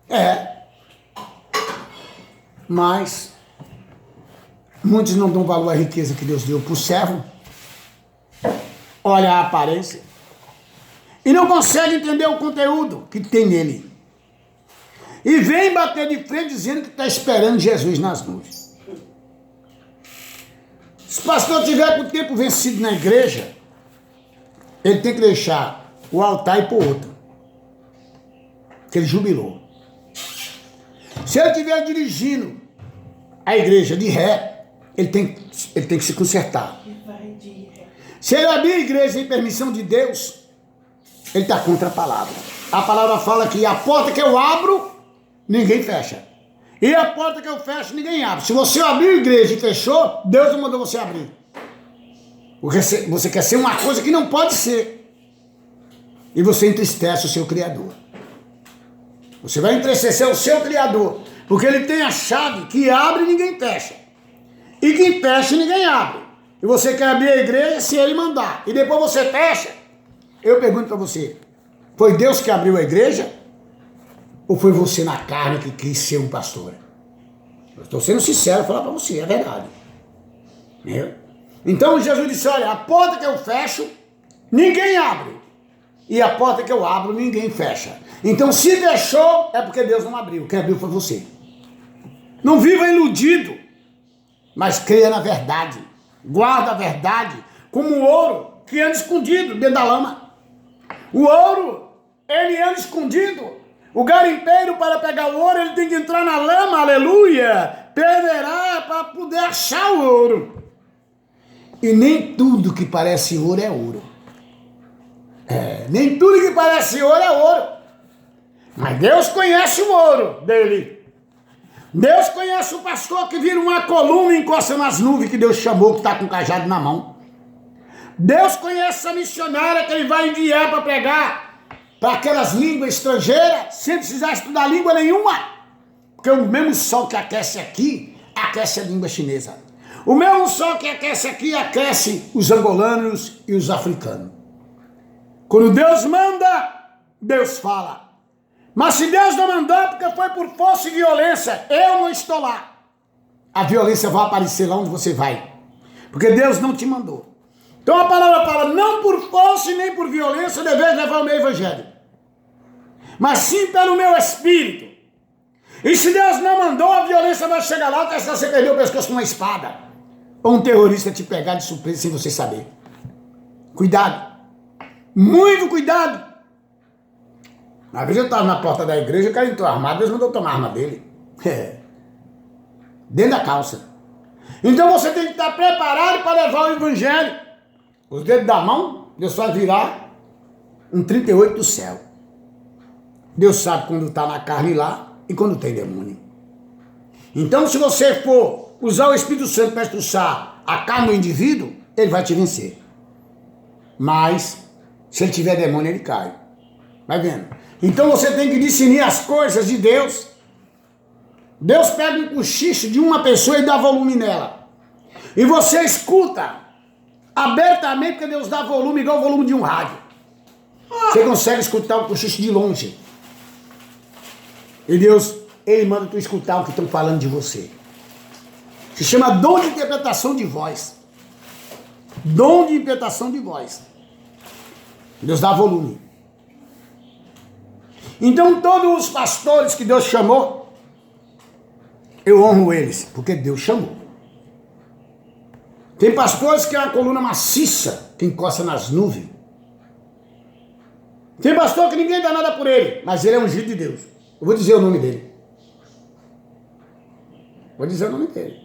É. Mas muitos não dão valor à riqueza que Deus deu para o servo. Olha a aparência. E não consegue entender o conteúdo que tem nele. E vem bater de frente dizendo que está esperando Jesus nas nuvens. Se o pastor tiver com o tempo vencido na igreja, ele tem que deixar o altar e ir para o outro. Que ele jubilou. Se ele estiver dirigindo a igreja de ré, ele tem que se consertar. Se ele abrir a igreja sem permissão de Deus, ele está contra a palavra. A palavra fala que a porta que eu abro, ninguém fecha. E a porta que eu fecho, ninguém abre. Se você abriu a igreja e fechou, Deus não mandou você abrir. Porque você quer ser uma coisa que não pode ser. E você entristece o seu Criador. Você vai entristecer o seu Criador. Porque ele tem a chave que abre e ninguém fecha. E quem fecha, ninguém abre. E você quer abrir a igreja se ele mandar. E depois você fecha. Eu pergunto para você. Foi Deus que abriu a igreja? Ou foi você na carne que quis ser um pastor? Eu estou sendo sincero, falar para você, é verdade. Entendeu? Então Jesus disse, olha, a porta que eu fecho, ninguém abre. E a porta que eu abro, ninguém fecha. Então se fechou, é porque Deus não abriu. Quem abriu foi você. Não viva iludido, mas creia na verdade. Guarda a verdade como um ouro que anda escondido dentro da lama. O ouro, ele anda escondido. O garimpeiro, para pegar o ouro, ele tem que entrar na lama, aleluia, peneirar para poder achar o ouro. E nem tudo que parece ouro é ouro. Nem tudo que parece ouro é ouro. Mas Deus conhece o ouro dele. Deus conhece o pastor que vira uma coluna e encosta nas nuvens que Deus chamou, que está com o cajado na mão. Deus conhece a missionária que ele vai enviar para pregar para aquelas línguas estrangeiras, sem precisar estudar língua nenhuma. Porque o mesmo sol que aquece aqui, aquece a língua chinesa. O mesmo sol que aquece aqui, aquece os angolanos e os africanos. Quando Deus manda, Deus fala. Mas se Deus não mandar, porque foi por força e violência, eu não estou lá. A violência vai aparecer lá onde você vai. Porque Deus não te mandou. Então a palavra fala, não por força e nem por violência deveis levar o meu evangelho. Mas sim pelo meu espírito. E se Deus não mandou, a violência vai chegar lá até você perder o pescoço com uma espada. Ou um terrorista te pegar de surpresa sem você saber. Cuidado. Muito cuidado. Uma vez eu estava na porta da igreja, o cara entrou armado, Deus mandou tomar a arma dele. Dentro da calça. Então você tem que estar preparado para levar o evangelho. Os dedos da mão, Deus vai virar um 38 do céu. Deus sabe quando está na carne lá e quando tem demônio. Então se você for usar o Espírito Santo para expulsar a carne do indivíduo, ele vai te vencer. Mas se ele tiver demônio, ele cai. Vai vendo? Então você tem que discernir as coisas de Deus. Deus pega um cochicho de uma pessoa e dá volume nela. E você escuta abertamente, porque Deus dá volume igual o volume de um rádio. Você consegue escutar o cochicho de longe. E Deus, ele manda tu escutar o que estão falando de você. Se chama dom de interpretação de voz. Dom de interpretação de voz. Deus dá volume. Então todos os pastores que Deus chamou, eu honro eles, porque Deus chamou. Tem pastores que é uma coluna maciça, que encosta nas nuvens. Tem pastor que ninguém dá nada por ele, mas ele é ungido de Deus. Eu vou dizer o nome dele. Vou dizer o nome dele.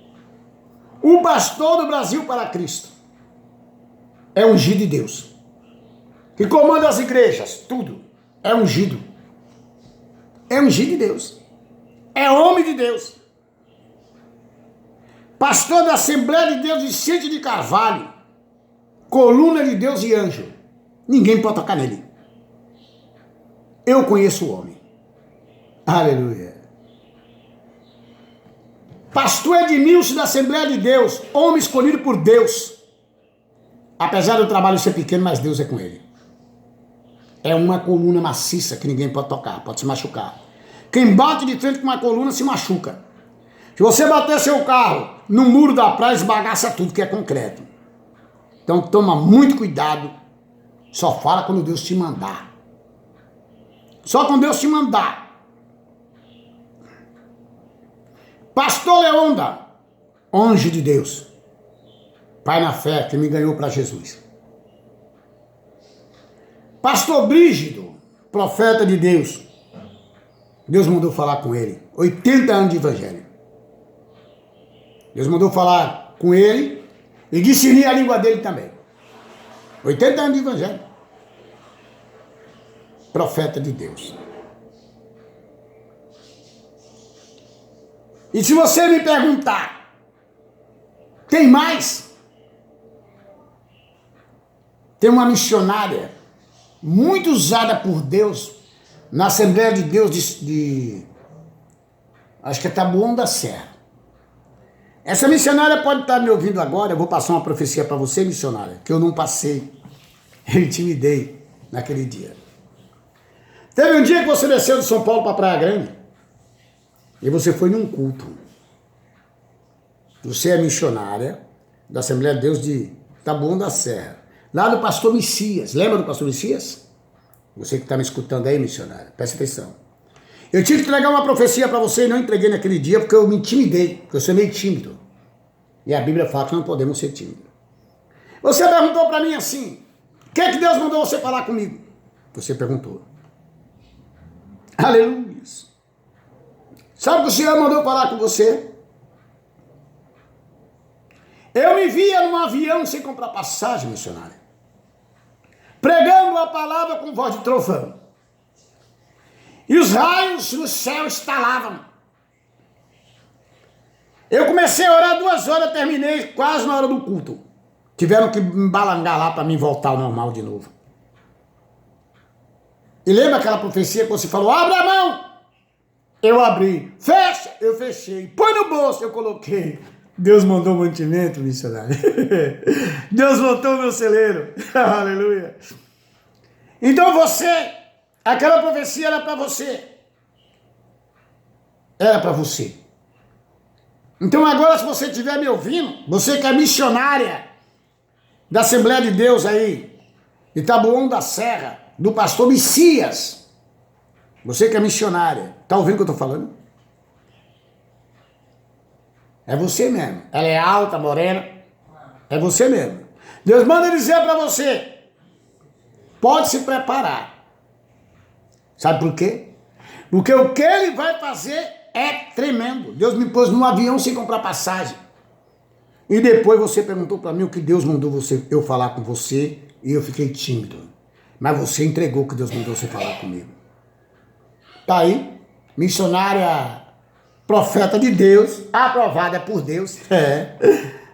O pastor do Brasil para Cristo é ungido de Deus. Que comanda as igrejas, tudo. É ungido. É ungido de Deus. É homem de Deus. Pastor da Assembleia de Deus Vicente de Carvalho. Coluna de Deus e anjo. Ninguém pode tocar nele. Eu conheço o homem. Aleluia. Pastor Edmilson da Assembleia de Deus. Homem escolhido por Deus. Apesar do trabalho ser pequeno, mas Deus é com ele. É uma coluna maciça que ninguém pode tocar, pode se machucar. Quem bate de frente com uma coluna se machuca. Se você bater seu carro no muro da praia, esbagaça tudo que é concreto. Então toma muito cuidado. Só fala quando Deus te mandar. Só quando Deus te mandar. Pastor Leonda, anjo de Deus. Pai na fé, que me ganhou para Jesus. Pastor Brígido, profeta de Deus. Deus mandou falar com ele. 80 anos de evangelho. Deus mandou falar com ele e discernir a língua dele também. 80 anos de evangelho. Profeta de Deus. E se você me perguntar, tem mais? Tem uma missionária muito usada por Deus na Assembleia de Deus acho que é Taboão da Serra. Essa missionária pode estar me ouvindo agora. Eu vou passar uma profecia para você, missionária, que eu não passei. Eu intimidei naquele dia. Teve um dia que você desceu de São Paulo para Praia Grande e você foi num culto. Você é missionária da Assembleia de Deus de Taboão da Serra, lá do pastor Messias. Lembra do pastor Messias? Você que está me escutando aí, missionária, preste atenção. Eu tive que entregar uma profecia para você e não entreguei naquele dia porque eu me intimidei, porque eu sou meio tímido. E a Bíblia fala que não podemos ser tímidos. Você perguntou para mim assim, o que é que Deus mandou você falar comigo? Você perguntou. Aleluia. Sabe o que o Senhor mandou falar com você? Eu me via num avião sem comprar passagem, missionária, pregando a palavra com voz de trovão. E os raios no céu estalavam. Eu comecei a orar 2 horas, terminei quase na hora do culto. Tiveram que me balangar lá para mim voltar ao normal de novo. E lembra aquela profecia que você falou, abre a mão? Eu abri. Fecha? Eu fechei. Põe no bolso? Eu coloquei. Deus mandou mantimento, missionário. Deus montou o meu celeiro. Aleluia. Então você, aquela profecia era para você. Era para você. Então agora, se você estiver me ouvindo, você que é missionária da Assembleia de Deus aí, de Taboão da Serra, do pastor Messias, você que é missionária, tá ouvindo o que eu tô falando? É você mesmo. Ela é alta, morena. É você mesmo. Deus manda dizer para você, pode se preparar. Sabe por quê? Porque o que ele vai fazer é tremendo. Deus me pôs num avião sem comprar passagem. E depois você perguntou para mim o que Deus mandou eu falar com você e eu fiquei tímido. Mas você entregou o que Deus mandou você falar comigo. Tá aí, missionária, profeta de Deus, aprovada por Deus. É,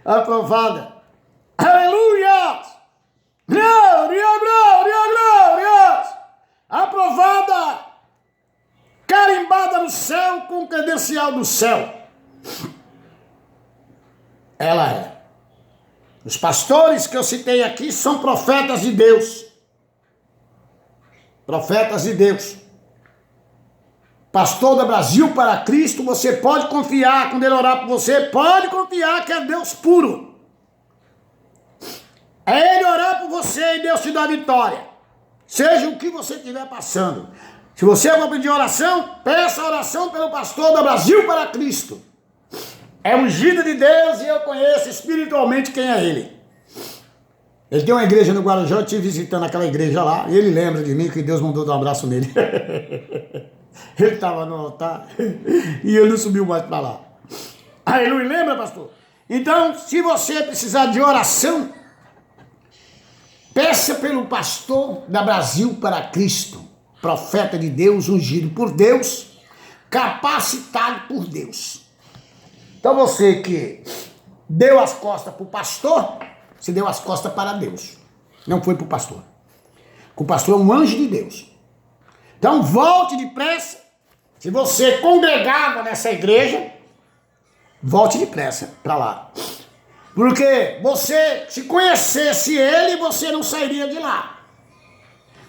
aprovada. Aleluia! Glória, glória, glória! Aprovada, carimbada no céu com credencial do céu. Ela é. Os pastores que eu citei aqui são profetas de Deus. Profetas de Deus. Pastor da Brasil para Cristo, você pode confiar, quando ele orar por você, pode confiar que é Deus puro. É ele orar por você e Deus te dá vitória. Seja o que você estiver passando. Se você for pedir oração, peça oração pelo pastor da Brasil para Cristo. É ungido de Deus e eu conheço espiritualmente quem é ele. Ele tem uma igreja no Guarujá, eu estive visitando aquela igreja lá, e ele lembra de mim que Deus mandou dar um abraço nele. Ele estava no altar e ele não subiu mais para lá. Aleluia, lembra, pastor? Então, se você precisar de oração, peça pelo pastor da Brasil para Cristo, profeta de Deus, ungido por Deus, capacitado por Deus. Então você que deu as costas para o pastor, você deu as costas para Deus. Não foi para o pastor. O pastor é um anjo de Deus. Então volte depressa. Se você congregava nessa igreja, volte depressa para lá. Porque você, se conhecesse ele, você não sairia de lá.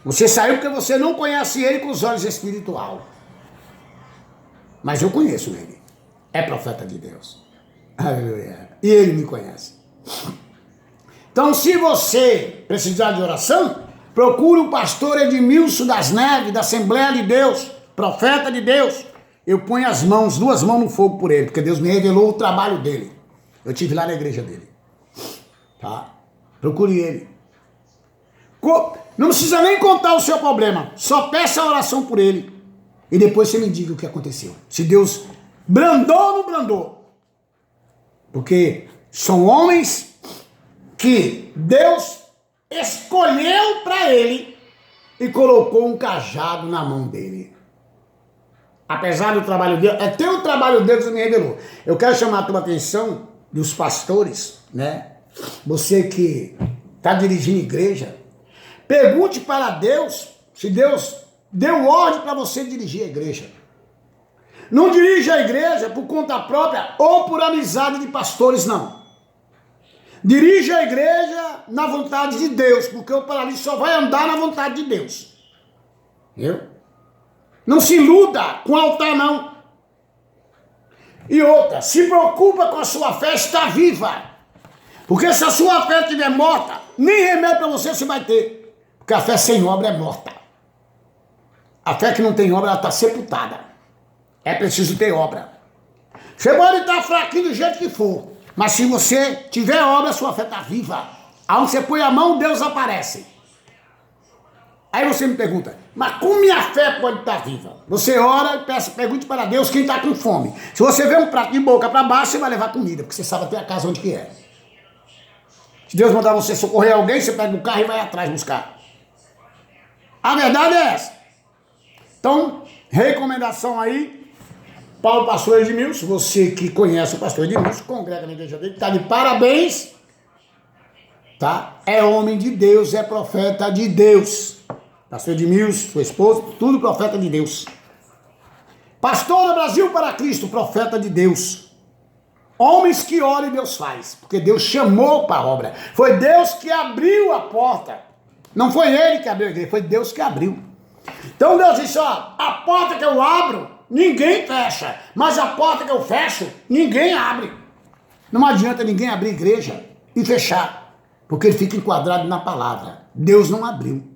Você saiu porque você não conhece ele com os olhos espirituais. Mas eu conheço ele. É profeta de Deus. Aleluia. E ele me conhece. Então, se você precisar de oração, procure o pastor Edmilson das Neves, da Assembleia de Deus, profeta de Deus. Eu ponho as mãos, 2 mãos no fogo por ele, porque Deus me revelou o trabalho dele. Eu estive lá na igreja dele. Tá? Procure ele. Não precisa nem contar o seu problema. Só peça a oração por ele. E depois você me diga o que aconteceu. Se Deus brandou ou não brandou. Porque são homens que Deus escolheu para ele e colocou um cajado na mão dele. Apesar do trabalho dele, até o trabalho deles me revelou. Eu quero chamar a tua atenção dos pastores, né? Você que está dirigindo igreja, pergunte para Deus se Deus deu ordem para você dirigir a igreja. Não dirija a igreja por conta própria ou por amizade de pastores, não. Dirija a igreja na vontade de Deus, porque o paralítico só vai andar na vontade de Deus. Entendeu? Não se iluda com o altar, não. E outra, se preocupa com a sua fé estar viva. Porque se a sua fé estiver morta, nem remédio para você vai ter. Porque a fé sem obra é morta. A fé que não tem obra, ela está sepultada. É preciso ter obra. Você pode estar fraquinho do jeito que for, mas se você tiver obra, sua fé está viva. Aonde você põe a mão, Deus aparece. Aí você me pergunta, mas como minha fé pode estar viva? Você ora e pergunte para Deus quem está com fome. Se você vê um prato de boca para baixo, você vai levar comida, porque você sabe até a casa onde que é. Se Deus mandar você socorrer alguém, você pega o carro e vai atrás buscar. A verdade é essa. Então, recomendação aí para o pastor Edmilson. Você que conhece o pastor Edmilson, congrega na igreja dele, está de parabéns. Tá? É homem de Deus, é profeta de Deus. Pastor Edmilson, sua esposa, tudo profeta de Deus. Pastor do Brasil para Cristo, profeta de Deus. Homens que oram e Deus faz, porque Deus chamou para a obra. Foi Deus que abriu a porta. Não foi ele que abriu a igreja, foi Deus que abriu. Então Deus disse, ó, a porta que eu abro, ninguém fecha. Mas a porta que eu fecho, ninguém abre. Não adianta ninguém abrir igreja e fechar, porque ele fica enquadrado na palavra. Deus não abriu.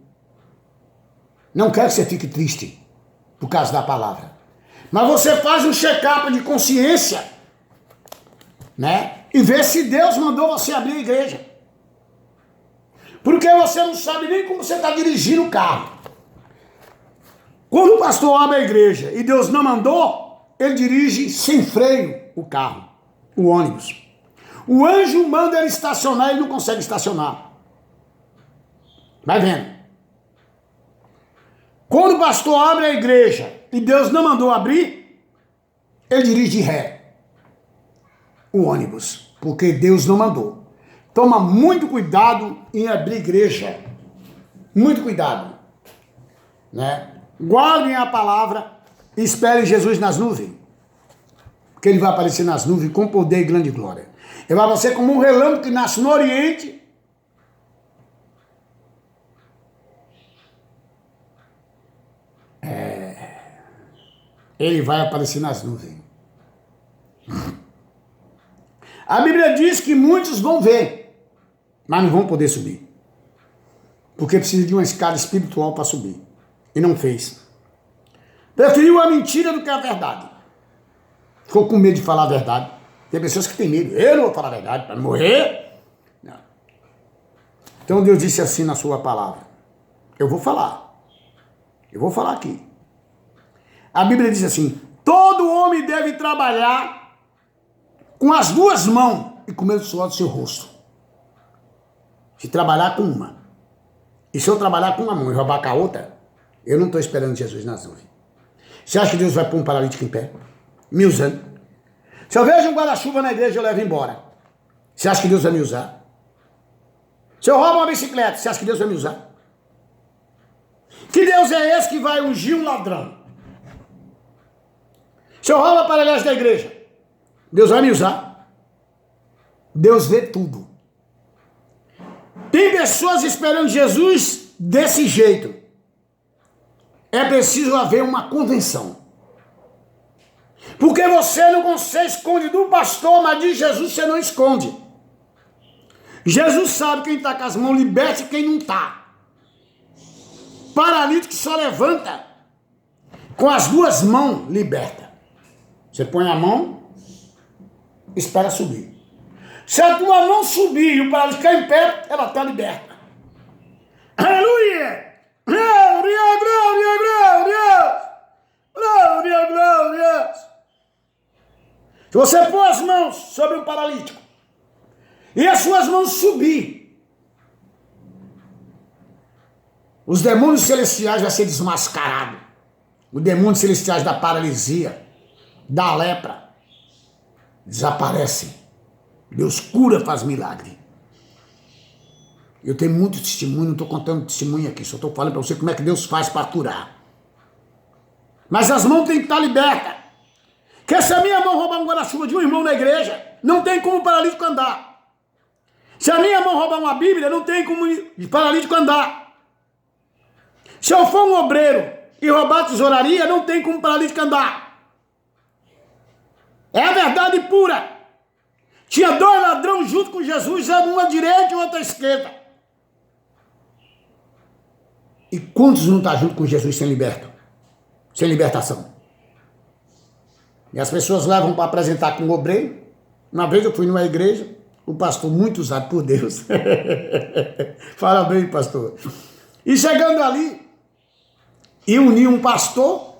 Não quero que você fique triste por causa da palavra. Mas você faz um check-up de consciência, né? E vê se Deus mandou você abrir a igreja. Porque você não sabe nem como você está dirigindo o carro. Quando o pastor abre a igreja e Deus não mandou, ele dirige sem freio o carro, o ônibus. O anjo manda ele estacionar e ele não consegue estacionar. Vai vendo. Quando o pastor abre a igreja e Deus não mandou abrir, ele dirige de ré o ônibus, porque Deus não mandou. Toma muito cuidado em abrir igreja. Muito cuidado. Né? Guardem a palavra e esperem Jesus nas nuvens. Porque ele vai aparecer nas nuvens com poder e grande glória. Ele vai ser como um relâmpago que nasce no Oriente. Ele vai aparecer nas nuvens. A Bíblia diz que muitos vão ver, mas não vão poder subir. Porque precisa de uma escada espiritual para subir. E não fez. Preferiu a mentira do que a verdade. Ficou com medo de falar a verdade. Tem pessoas que têm medo. Eu não vou falar a verdade para morrer. Não. Então Deus disse assim na sua palavra. Eu vou falar. Eu vou falar aqui. A Bíblia diz assim, todo homem deve trabalhar com as 2 mãos e comer o suor do seu rosto. Se trabalhar com uma. E se eu trabalhar com uma mão e roubar com a outra, eu não estou esperando Jesus nas nuvens. Você acha que Deus vai pôr um paralítico em pé? Me usando. Se eu vejo um guarda-chuva na igreja, eu levo embora. Você acha que Deus vai me usar? Se eu roubo uma bicicleta, você acha que Deus vai me usar? Que Deus é esse que vai ungir um ladrão? Se eu roubo a aparelhagem da igreja, Deus vai me usar? Deus vê tudo. Tem pessoas esperando Jesus desse jeito. É preciso haver uma convenção. Porque você não consegue esconde do pastor, mas de Jesus você não esconde. Jesus sabe quem está com as mãos libertas e quem não está. Paralítico só levanta com as duas mãos libertas. Você põe a mão, espera subir. Se a tua mão subir e o paralítico ficar em pé, ela está liberta. Aleluia! Glória, glória, glória! Glória, glória! Se você pôr as mãos sobre um paralítico e as suas mãos subir, os demônios celestiais vão ser desmascarados. Os demônios celestiais da paralisia, da lepra, desaparecem. Deus cura, faz milagre. Eu tenho muito testemunho, não estou contando testemunho aqui, só estou falando para você como é que Deus faz para curar. Mas as mãos têm que estar libertas. Que se a minha mão roubar um guarda-chuva de um irmão na igreja, não tem como o paralítico andar. Se a minha mão roubar uma Bíblia, não tem como o paralítico andar. Se eu for um obreiro e roubar a tesouraria, não tem como o paralítico andar. É a verdade pura. Tinha dois ladrões junto com Jesus, um à direita e outro à esquerda. E quantos não estão junto com Jesus sem liberto? Sem libertação? E as pessoas levam para apresentar com o obreiro. Uma vez eu fui numa igreja, o pastor muito usado por Deus. Fala bem, pastor. E chegando ali, e uni um pastor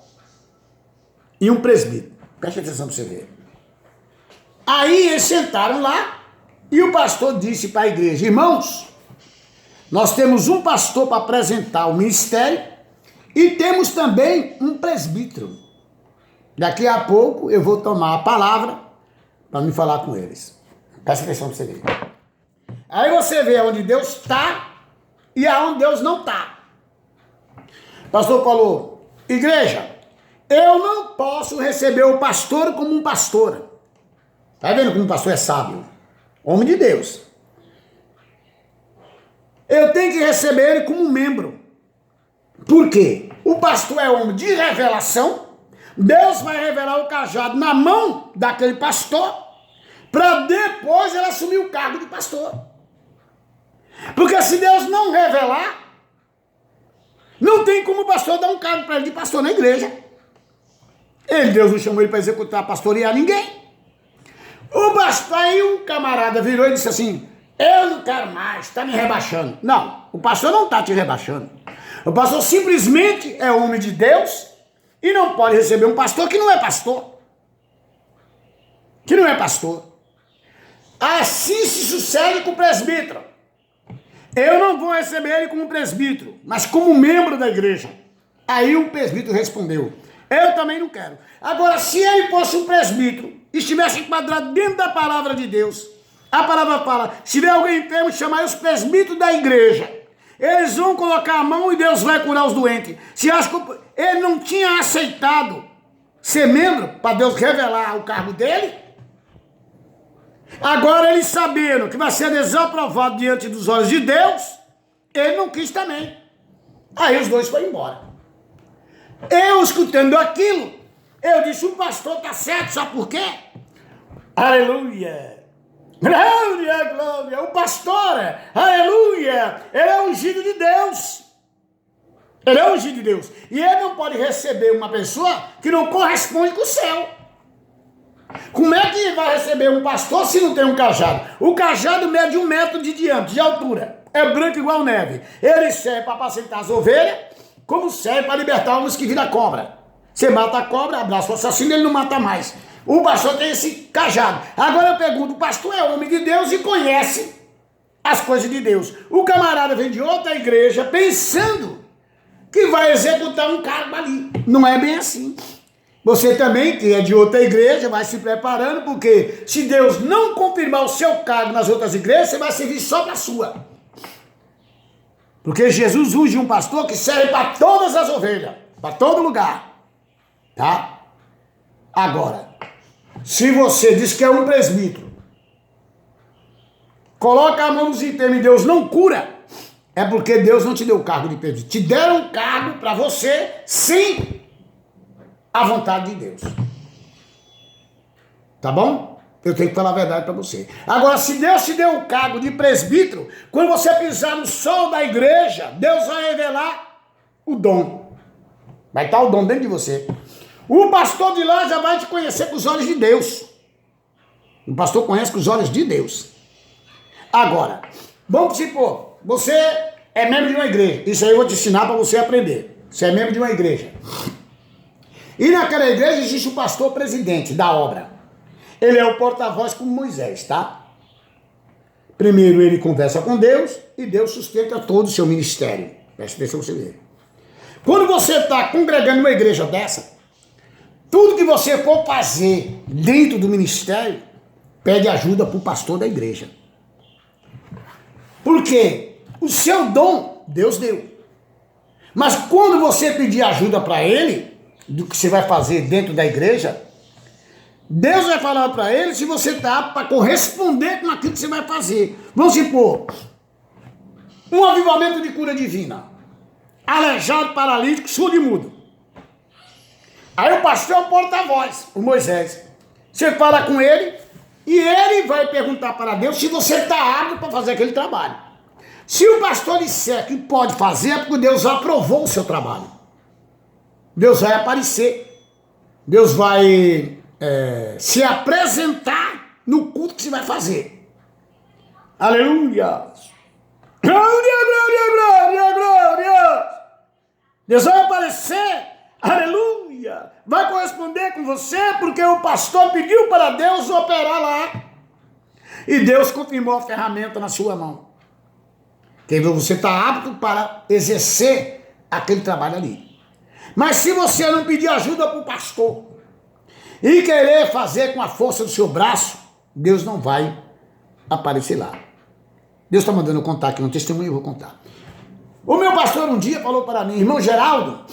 e um presbítero. Preste atenção para você ver. Aí eles sentaram lá e o pastor disse para a igreja: irmãos, nós temos um pastor para apresentar o ministério e temos também um presbítero. Daqui a pouco eu vou tomar a palavra para me falar com eles. Presta atenção para você ver. Aí você vê onde Deus está e aonde Deus não está. O pastor falou: igreja, eu não posso receber o pastor como um pastor. Está vendo como o pastor é sábio? Homem de Deus. Eu tenho que receber ele como um membro. Por quê? O pastor é homem de revelação. Deus vai revelar o cajado na mão daquele pastor para depois ele assumir o cargo de pastor. Porque se Deus não revelar, não tem como o pastor dar um cargo para ele de pastor na igreja. Deus não chamou ele para executar, pastorear ninguém. O pastor, aí um camarada virou e disse assim: eu não quero mais, está me rebaixando. Não, o pastor não está te rebaixando. O pastor simplesmente é homem de Deus e não pode receber um pastor que não é pastor. Que não é pastor. Assim se sucede com o presbítero. Eu não vou receber ele como presbítero, mas como membro da igreja. Aí o presbítero respondeu: eu também não quero. Agora, se ele fosse um presbítero e estivesse enquadrado dentro da palavra de Deus, a palavra fala: se tiver alguém enfermo, chamar os presbíteros da igreja. Eles vão colocar a mão e Deus vai curar os doentes. Se acha que ele não tinha aceitado ser membro para Deus revelar o cargo dele, agora ele sabendo que vai ser desaprovado diante dos olhos de Deus, ele não quis também. Aí os dois foram embora. Eu escutando aquilo, eu disse: o pastor está certo, sabe por quê? Aleluia! Glória, glória! O pastor, aleluia! Ele é ungido de Deus. Ele é ungido de Deus. E ele não pode receber uma pessoa que não corresponde com o céu. Como é que vai receber um pastor se não tem um cajado? O cajado mede 1 metro de diâmetro, de altura. É branco igual neve. Ele serve para apacentar as ovelhas, como serve para libertar uns que viram cobra. Você mata a cobra, abraça o assassino, ele não mata mais. O pastor tem esse cajado. Agora eu pergunto: o pastor é homem de Deus e conhece as coisas de Deus. O camarada vem de outra igreja pensando que vai executar um cargo ali. Não é bem assim. Você também, que é de outra igreja, vai se preparando, porque se Deus não confirmar o seu cargo nas outras igrejas, você vai servir só para a sua. Porque Jesus unge um pastor que serve para todas as ovelhas, para todo lugar. Tá? Agora, se você diz que é um presbítero, coloca a mão nos enfermos e Deus não cura, é porque Deus não te deu o cargo de presbítero. Te deram um cargo para você, sim, à vontade de Deus. Tá bom? Eu tenho que falar a verdade para você. Agora, se Deus te deu o cargo de presbítero, quando você pisar no sol da igreja, Deus vai revelar o dom. Vai estar o dom dentro de você. O pastor de lá já vai te conhecer com os olhos de Deus. O pastor conhece com os olhos de Deus. Agora, vamos supor, você é membro de uma igreja. Isso aí eu vou te ensinar para você aprender. Você é membro de uma igreja. E naquela igreja existe o pastor presidente da obra. Ele é o porta-voz como Moisés, tá? Primeiro ele conversa com Deus e Deus sustenta todo o seu ministério. Presta atenção pra você ver. Quando você está congregando uma igreja dessa, tudo que você for fazer dentro do ministério, pede ajuda para o pastor da igreja. Por quê? O seu dom, Deus deu. Mas quando você pedir ajuda para ele, do que você vai fazer dentro da igreja, Deus vai falar para ele se você está para corresponder com aquilo que você vai fazer. Vamos supor, um avivamento de cura divina. Aleijado, paralítico, surdo e mudo. Aí o pastor é o porta-voz, o Moisés. Você fala com ele e ele vai perguntar para Deus se você está apto para fazer aquele trabalho. Se o pastor disser que pode fazer, é porque Deus aprovou o seu trabalho. Deus vai aparecer. Deus vai se apresentar no culto que você vai fazer. Aleluia! Glória, glória, glória, glória! Deus vai aparecer, aleluia! Vai corresponder com você, porque o pastor pediu para Deus operar lá. E Deus confirmou a ferramenta na sua mão. Que você está apto para exercer aquele trabalho ali. Mas se você não pedir ajuda para o pastor e querer fazer com a força do seu braço, Deus não vai aparecer lá. Deus está mandando eu contar aqui um testemunho, eu vou contar. O meu pastor um dia falou para mim, irmão Geraldo,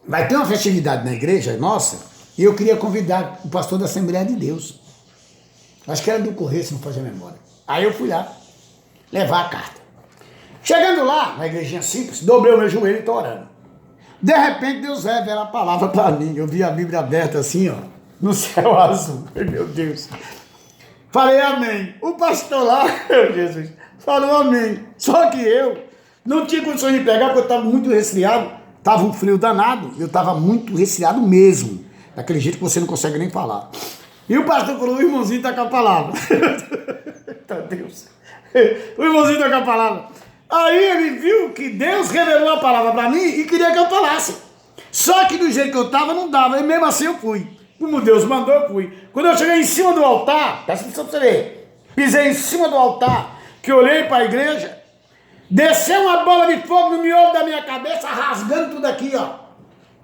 vai ter uma festividade na igreja nossa, e eu queria convidar o pastor da Assembleia de Deus. Acho que era do Correio, se não faz a memória. Aí eu fui lá levar a carta. Chegando lá, na igrejinha simples, dobrei o meu joelho e estou orando. De repente, Deus revela a palavra para mim. Eu vi a Bíblia aberta assim, ó, no céu azul. Meu Deus. Falei amém. O pastor lá, meu Jesus, falou amém. Só que eu não tinha condições de pegar, porque eu estava muito resfriado. Estava um frio danado. Eu estava muito resfriado mesmo. Daquele jeito que você não consegue nem falar. E o pastor falou, o irmãozinho está com a palavra. Meu Deus. O irmãozinho está com a palavra. Aí ele viu que Deus revelou a palavra para mim e queria que eu falasse. Só que do jeito que eu estava não dava. E mesmo assim eu fui. Como Deus mandou, eu fui. Quando eu cheguei em cima do altar, presta atenção pra você ver. Pisei em cima do altar, que eu olhei para a igreja, desceu uma bola de fogo no miolo da minha cabeça, rasgando tudo aqui, ó.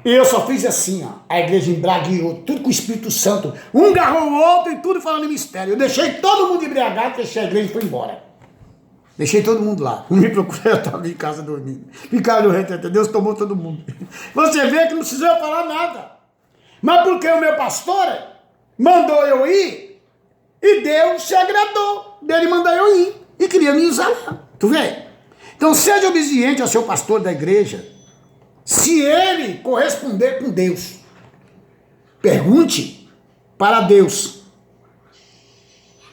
E eu só fiz assim, ó. A igreja embragueou, tudo com o Espírito Santo. Um agarrou o outro e tudo falando em mistério. Eu deixei todo mundo embriagado, fechei a igreja e fui embora. Deixei todo mundo lá. Não me procurei, eu estava em casa dormindo. Ficaram no retrato. Deus tomou todo mundo. Você vê que não precisou eu falar nada. Mas porque o meu pastor mandou eu ir, e Deus se agradou dele mandar eu ir. E queria me usar lá. Tu vê? Então seja obediente ao seu pastor da igreja. Se ele corresponder com Deus, pergunte para Deus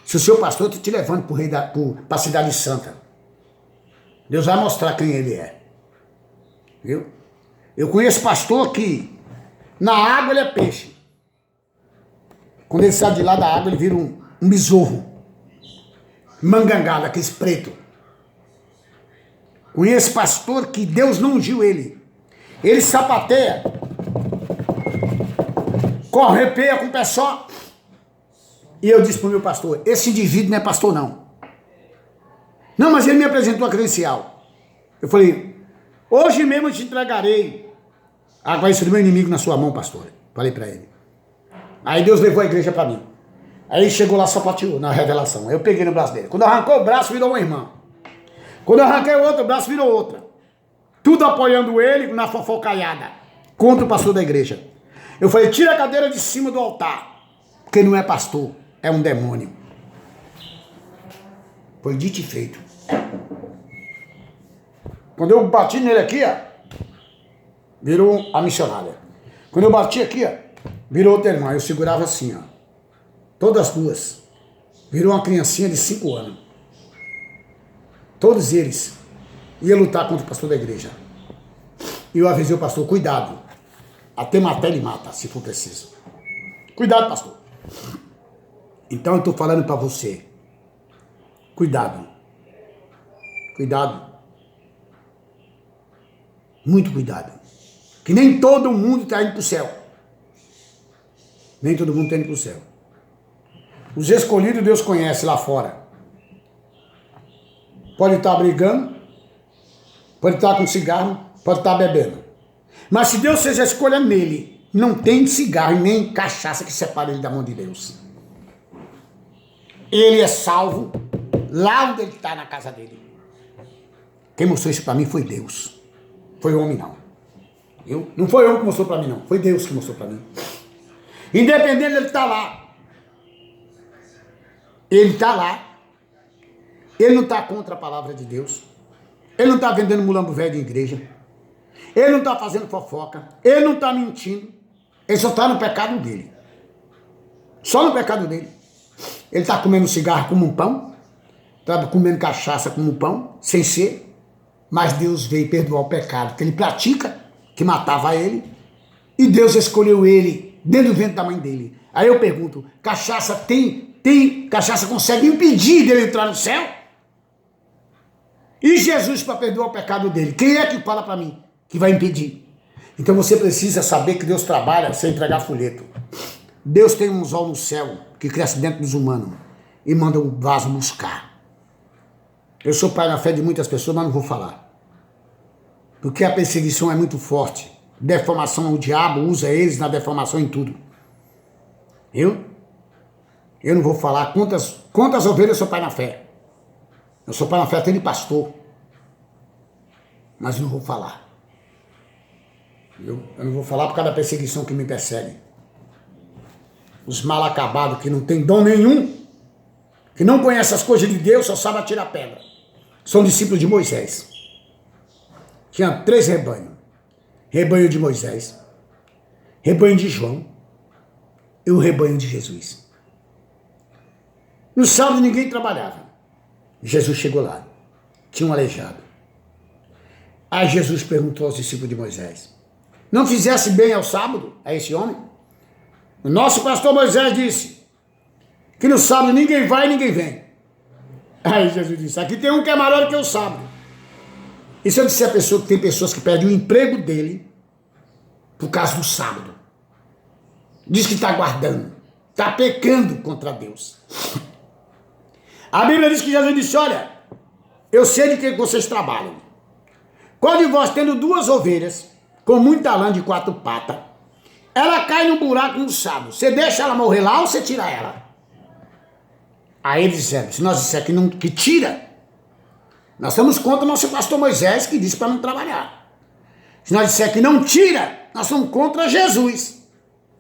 se o seu pastor está te levando para a cidade santa. Deus vai mostrar quem ele é. Viu? Eu conheço pastor que na água ele é peixe. Quando ele sai de lá da água, ele vira um besouro. Mangangá, daqueles preto. Conheço pastor que Deus não ungiu ele. Ele sapateia, correpeia com o pé só. E eu disse para o meu pastor, esse indivíduo não é pastor não. Não, mas ele me apresentou a credencial. Eu falei, hoje mesmo eu te entregarei a cabeça do meu inimigo na sua mão, pastor. Falei para ele. Aí Deus levou a igreja para mim. Aí chegou lá, sapateou na revelação. Aí eu peguei no braço dele. Quando arrancou o braço, virou uma irmã. Quando eu arranquei o outro braço, virou outra. Tudo apoiando ele na fofocaiada. Contra o pastor da igreja. Eu falei, tira a cadeira de cima do altar. Porque não é pastor, é um demônio. Foi dito e feito. Quando eu bati nele aqui, ó, virou a missionária. Quando eu bati aqui, ó, virou outra irmã. Eu segurava assim, ó. Todas duas. Virou uma criancinha de 5 anos. Todos eles iam lutar contra o pastor da igreja. E eu avisei o pastor, cuidado. Até matar ele mata, se for preciso. Cuidado, pastor. Então eu estou falando para você. Cuidado. Cuidado. Muito cuidado. Que nem todo mundo está indo para o céu. Nem todo mundo está indo para o céu. Os escolhidos Deus conhece lá fora. Pode estar brigando, pode estar com cigarro, pode estar bebendo. Mas se Deus fez a escolha nele, não tem cigarro e nem cachaça que separe ele da mão de Deus. Ele é salvo lá onde ele está, na casa dele. Quem mostrou isso para mim foi Deus. Foi homem não. Não foi eu que mostrou para mim não. Foi Deus que mostrou para mim. Independente dele estar lá. Ele está lá. Ele não está contra a palavra de Deus. Ele não está vendendo mulambo velho de igreja. Ele não está fazendo fofoca. Ele não está mentindo. Ele só está no pecado dele. Só no pecado dele. Ele está comendo cigarro como um pão. Está comendo cachaça como um pão. Sem ser. Mas Deus veio perdoar o pecado que ele pratica. Que matava ele. E Deus escolheu ele dentro do ventre da mãe dele. Aí eu pergunto. Cachaça cachaça consegue impedir dele entrar no céu? E Jesus para perdoar o pecado dele? Quem é que fala para mim que vai impedir? Então você precisa saber que Deus trabalha sem entregar folheto. Deus tem um anzol no céu que cresce dentro dos humanos e manda um vaso buscar. Eu sou pai na fé de muitas pessoas, mas não vou falar. Porque a perseguição é muito forte. Deformação, o diabo usa eles na deformação em tudo. Eu não vou falar quantas ovelhas eu sou pai na fé. Eu sou pai na fé até de pastor. Mas não vou falar. Eu não vou falar por causa da perseguição que me persegue. Os mal acabados que não tem dom nenhum, que não conhecem as coisas de Deus, só sabem atirar pedra. São discípulos de Moisés. Tinha 3 rebanhos. Rebanho de Moisés, rebanho de João e o rebanho de Jesus. No sábado ninguém trabalhava. Jesus chegou lá. Tinha um aleijado. Aí Jesus perguntou aos discípulos de Moisés: não fizesse bem ao sábado a esse homem? O nosso pastor Moisés disse que no sábado ninguém vai e ninguém vem. Aí Jesus disse: aqui tem um que é maior que o sábado. E se eu disser a pessoa que tem pessoas que perdem o emprego dele por causa do sábado? Diz que está guardando, está pecando contra Deus. A Bíblia diz que Jesus disse: olha, eu sei de que vocês trabalham. Qual de vós, tendo 2 ovelhas, com muita lã de 4 patas, ela cai num buraco no sábado, você deixa ela morrer lá ou você tira ela? Aí eles disseram: se nós dissermos que tira, nós estamos contra o nosso pastor Moisés, que disse para não trabalhar. Se nós dissermos que não tira, nós somos contra Jesus.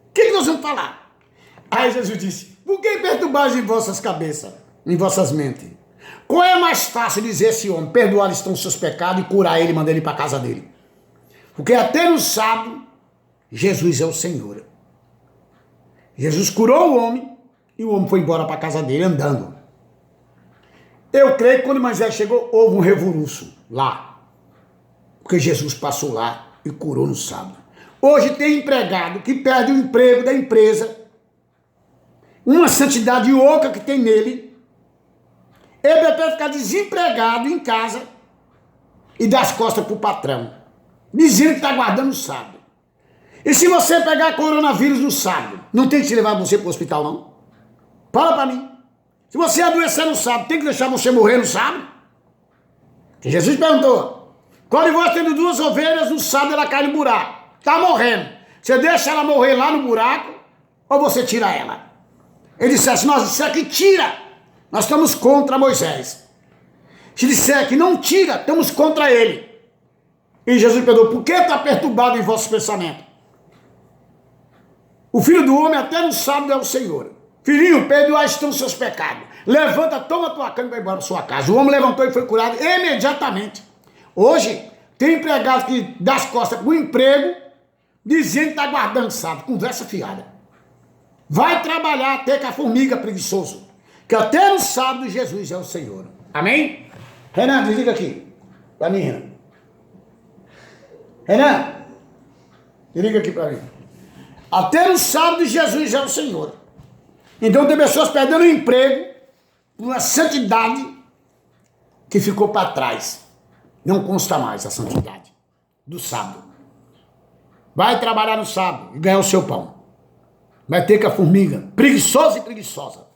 O que nós vamos falar? Aí Jesus disse: por que perturbares em vossas cabeças, em vossas mentes? Qual é mais fácil dizer esse homem: perdoar estão os seus pecados e curar ele e mandar ele para a casa dele? Porque até no sábado, Jesus é o Senhor. Jesus curou o homem e o homem foi embora para a casa dele andando. Eu creio que quando Moisés chegou, houve um revoluço lá. Porque Jesus passou lá e curou no sábado. Hoje tem empregado que perde o emprego da empresa. Uma santidade oca que tem nele. Ele prefere ficar desempregado em casa e dar as costas para o patrão, dizendo que está guardando o sábado. E se você pegar coronavírus no sábado, não tem que te levar você para o hospital, não? Fala para mim. Se você adoecer no sábado, tem que deixar você morrer no sábado? Que Jesus perguntou: qual de vós, tendo 2 ovelhas, no sábado ela cai no buraco? Está morrendo. Você deixa ela morrer lá no buraco ou você tira ela? Ele disse: se nós disser que tira, nós estamos contra Moisés. Se disser que não tira, estamos contra ele. E Jesus perguntou: por que está perturbado em vossos pensamentos? O Filho do Homem até no sábado é o Senhor. Filhinho, perdoai estão os seus pecados. Levanta, toma a tua cama e vai embora para sua casa. O homem levantou e foi curado imediatamente. Hoje, tem empregado que dá as costas com o emprego, dizendo que está guardando sábado. Conversa fiada. Vai trabalhar até com a formiga preguiçoso. Que até no sábado Jesus é o Senhor. Amém? Renan, desliga aqui. Pra mim, Renan. Renan, desliga aqui pra mim. Até no sábado Jesus é o Senhor. Então tem pessoas perdendo o emprego por uma santidade que ficou para trás. Não consta mais a santidade do sábado. Vai trabalhar no sábado e ganhar o seu pão. Vai ter com a formiga, preguiçosa e preguiçosa.